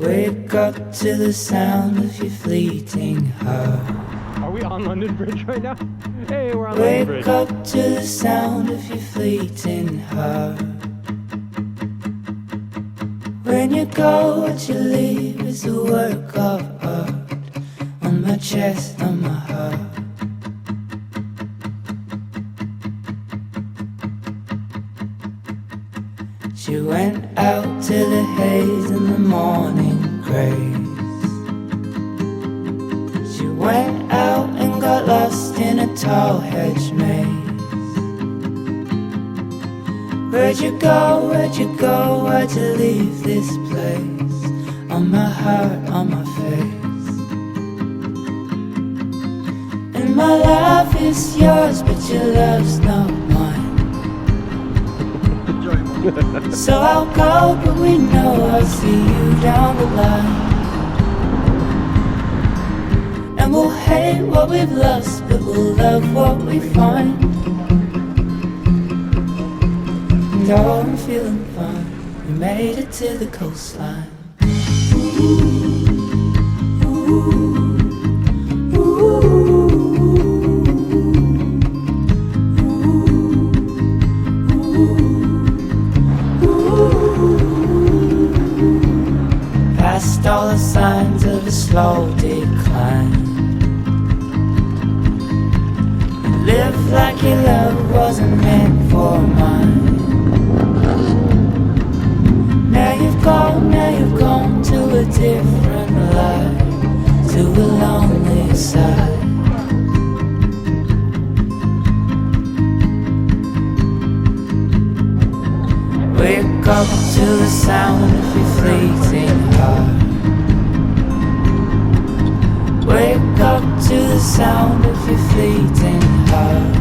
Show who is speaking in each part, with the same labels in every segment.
Speaker 1: Wake up to the sound of your fleeting heart.
Speaker 2: Are we on London Bridge right now? Hey, we're on London Bridge.
Speaker 1: Wake up to the sound of your fleeting heart. When you go, what you leave is a work of art. On my chest, on my heart. She went out to the haze in the morning grace. She went out and got lost in a tall hedge maze. Where'd you go, where'd you go, why'd you leave this place? On my heart, on my face. And my love is yours, but your love's not mine. So I'll go, but we know I'll see you down the line. And we'll hate what we've lost, but we'll love what we find. And oh, I'm feeling fine, we made it to the coastline. Past all the signs of a slow decline. Live like your love wasn't meant for mine. Now you've gone to a different life, to a lonely side. Wake up to the sound of your fleeting heart. Wake up to the sound of your fleeting heart.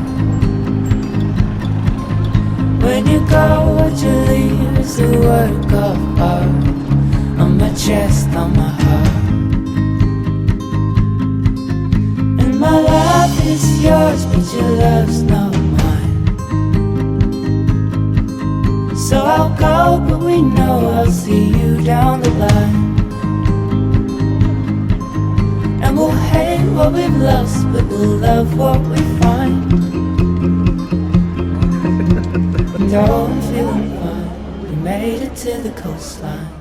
Speaker 1: When you go, what you leave is the work of art. On my chest, on my heart. And my love is yours, but your love's not mine. So I'll go, but we know I'll see you down the line. And we'll hate what we've lost, but we'll love what we find. And oh, I'm feeling fine, we made it to the coastline.